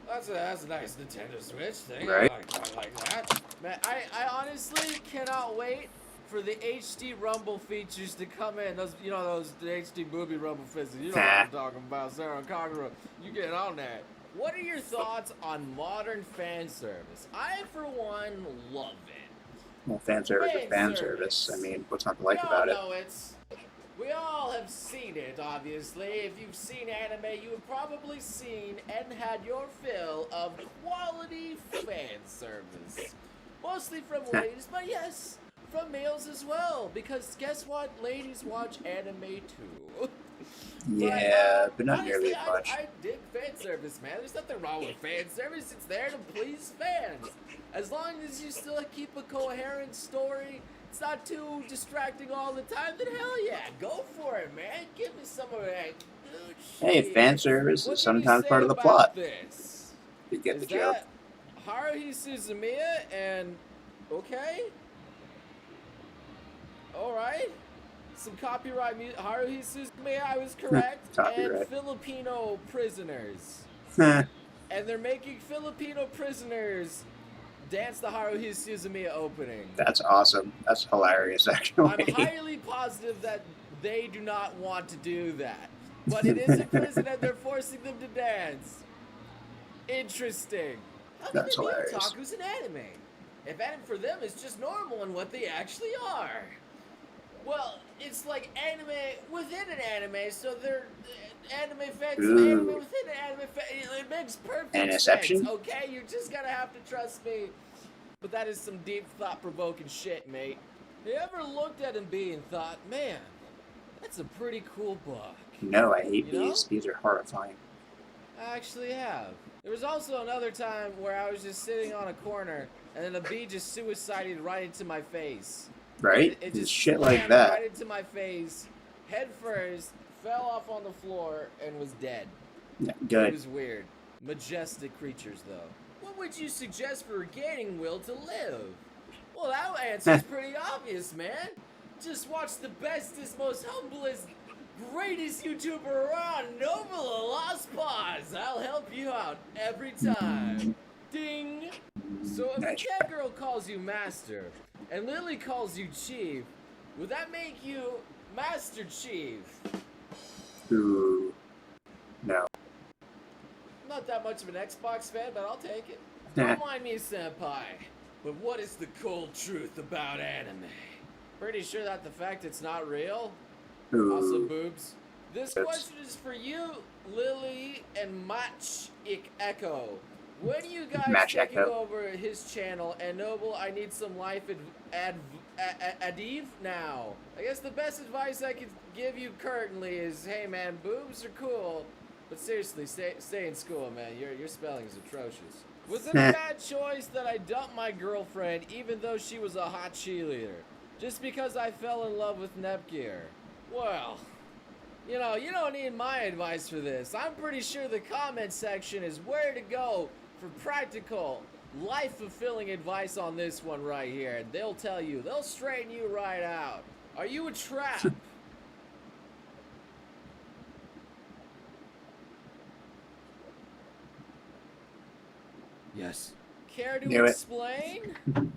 that's a nice Nintendo Switch thing. Right. I like that. Man, I honestly cannot wait for the HD Rumble features to come in. Those, you know, those the HD booby Rumble features. You know what I'm talking about, Sarah Kagura. You get on that. What are your thoughts on modern fan service? I, for one, love it. Well, fan service is fan service. service. I mean, what's not to like We about all it? know we all have seen it, obviously. If you've seen anime, you have probably seen and had your fill of quality fan service. Mostly from ladies, but yes, from males as well. Because guess what? Ladies watch anime too. Yeah, but not honestly, nearly as much. I dig fan service, man. There's nothing wrong with fan service. It's there to please fans. As long as you still keep a coherent story, it's not too distracting all the time, then hell yeah, go for it, man. Give me some of that good Hey, shit. fan service What is can you sometimes say part of the about plot. This? You get Is the joke. that Haruhi Suzumiya and okay? Alright. Some copyright music. Haruhi Suzumiya, I was correct. And Copyright. Filipino prisoners. Heh. And they're making Filipino prisoners dance the Haruhi Suzumiya opening. That's awesome. That's hilarious, I'm actually. highly positive that they do not want to do that. But it is a prison and they're forcing them to dance. Interesting. How can That's they be hilarious. otakus in anime? If anime for them is just normal and what they actually are. Well, it's like anime within an anime, so they're anime fans of Ooh. anime within an anime fan. It makes perfect Aniception? sense, okay? You're just gonna have to trust me. But that is some deep thought-provoking shit, mate. Have you ever looked at an bee and thought, man, that's a pretty cool book? No, I hate You know? bees. Bees are horrifying. I actually have. There was also another time where I was just sitting on a corner and then a bee just suicided right into my face. Right? It Just just shit like slammed that. right into my face, head first, fell off on the floor, and was dead. Yeah, It good. was weird. Majestic creatures, though. What would you suggest for regaining will to live? Well, that answer's pretty obvious, man. Just watch the bestest, most humblest, greatest YouTuber around, Noble Lost Paws. I'll help you out every time. Ding! So if Nice. a cat girl calls you master, and Lily calls you chief, would that make you Master Chief? Ooh. No. I'm not that much of an Xbox fan, but I'll take it. Nah. Don't mind me, senpai. But what is the cold truth about anime? Pretty sure that the fact it's not real. Also Ooh. boobs. This That's- question is for you, Lily and Match Echo. When are you guys Match taking Echo. over his channel? And Noble, I need some life adiv now. I guess the best advice I could give you currently is, hey man, boobs are cool, but seriously, stay in school, man. Your spelling is atrocious. Was it a bad choice that I dumped my girlfriend even though she was a hot cheerleader? Just because I fell in love with Nepgear? Well, you know, you don't need my advice for this. I'm pretty sure the comment section is where to go for practical, life-fulfilling advice on this one right here. And they'll tell you, they'll straighten you right out. Are you a trap? Yes. Care to Knew it. explain?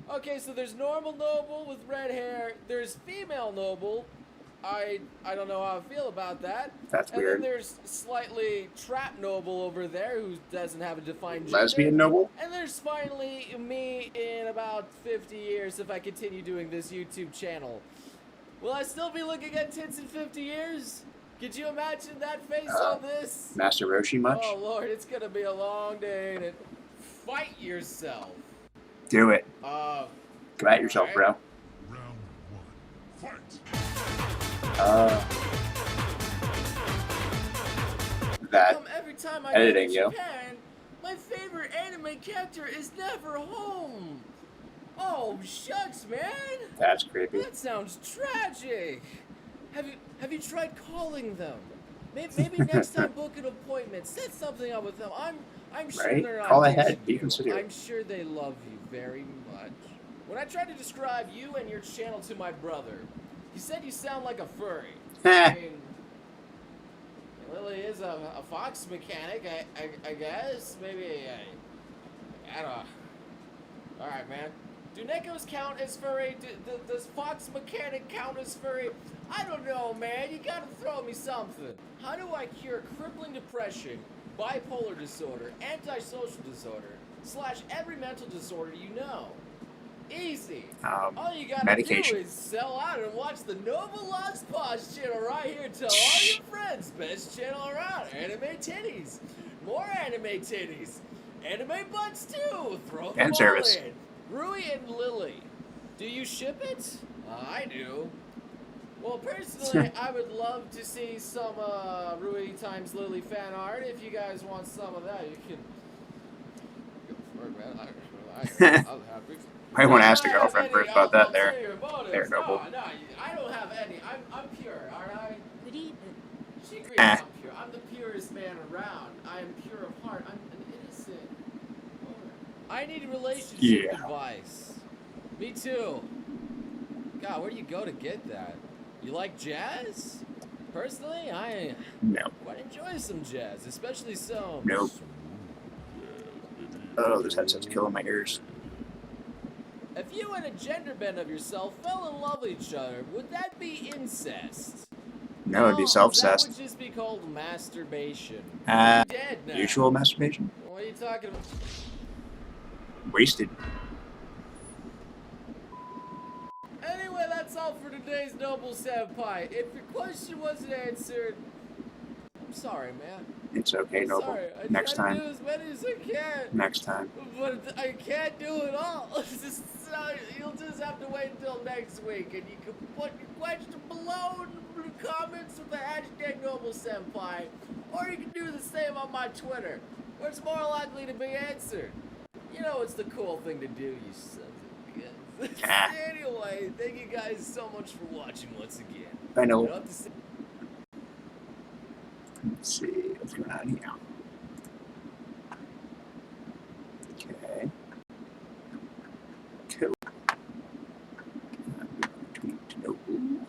Okay, so there's normal Noble with red hair. There's female Noble. I don't know how I feel about that. That's And weird. then there's slightly trap Noble over there who doesn't have a defined gender. Lesbian noble? And there's finally me in about 50 years if I continue doing this YouTube channel. Will I still be looking at tits in 50 years? Could you imagine that face on this? Master Roshi much? Oh lord, it's gonna be a long day, ain't it? Fight yourself. Do it. Uh, Go at yourself, bro. That. Come every time I editing, go yo. to Japan, my favorite anime character is never home. Oh shucks, man. That's creepy. That sounds tragic. Have you tried calling them? Maybe next time book an appointment. Set something up with them. I'm sure Right? they're not Call ahead. ditching Be you. considerate. I'm sure they love you very much. When I tried to describe you and your channel to my brother, he You said you sound like a furry. Heh. I mean, Lily is a fox mechanic, I guess. Maybe, I don't know. Alright, man. Do Nekos count as furry? Does Fox Mechanic count as furry? I don't know, man. You gotta throw me something. How do I cure crippling depression, bipolar disorder, antisocial disorder, / every mental disorder you know? Easy. All you gotta Medication. do is sell out and watch the Noble Lost Pause channel right here. Tell all your friends, best channel around. Anime titties. More anime titties. Anime butts too. Throw them Fan all service. in. Rui and Lily. Do you ship it? I do. Well, personally, I would love to see some Rui times Lily fan art. If you guys want some of that, you can. Go for it, man. I'm happy. I want to ask your I don't have girlfriend any first about that there. ulterior motives. There, Noble. No, I don't have any. I'm pure, aren't I? Good evening. She agrees Ah. I'm pure. I'm the purest man around. I am pure of heart. I'm an innocent. I need relationship Yeah. advice. Me too. God, where do you go to get that? You like jazz? Personally, I No. quite enjoy some jazz, especially some. Nope. Oh, this headset's killing my ears. If you and a gender bend of yourself fell in love with each other, would that be incest? No, it'd be That self-cessed. would just be called masturbation. Uh, You're dead now. Mutual masturbation? What are you talking about? Wasted. Anyway, that's all for today's Noble Senpai. If your question wasn't answered, I'm sorry, man. It's okay, I'm Noble. sorry. I Next try to time. do as many as I can. Next time. But I can't do it all. You'll just have to wait until next week, and you can put your question below in the comments with the hashtag Noble Senpai, or you can do the same on my Twitter, where it's more likely to be answered. You know it's the cool thing to do, you sons of bitches. Ah. Anyway, thank you guys so much for watching once again. I know. You don't have to say- Let's see what's going on here. Okay. Cool. Tweet to Noble.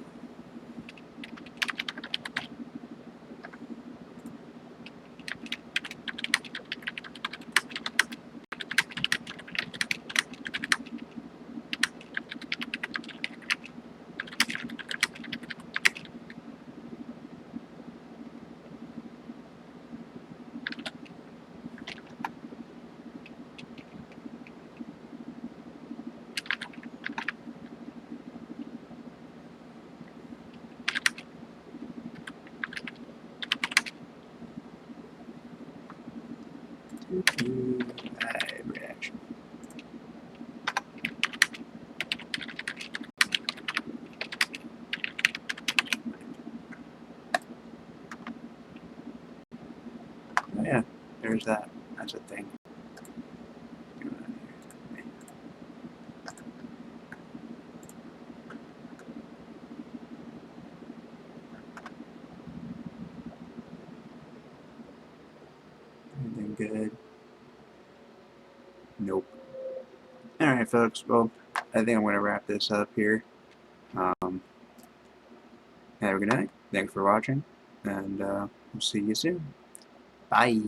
Live reaction. Oh yeah, there's that. That's a thing. Anything good? Nope. Alright, folks. Well, I think I'm going to wrap this up here. Have a good night. Thanks for watching. And we'll see you soon. Bye.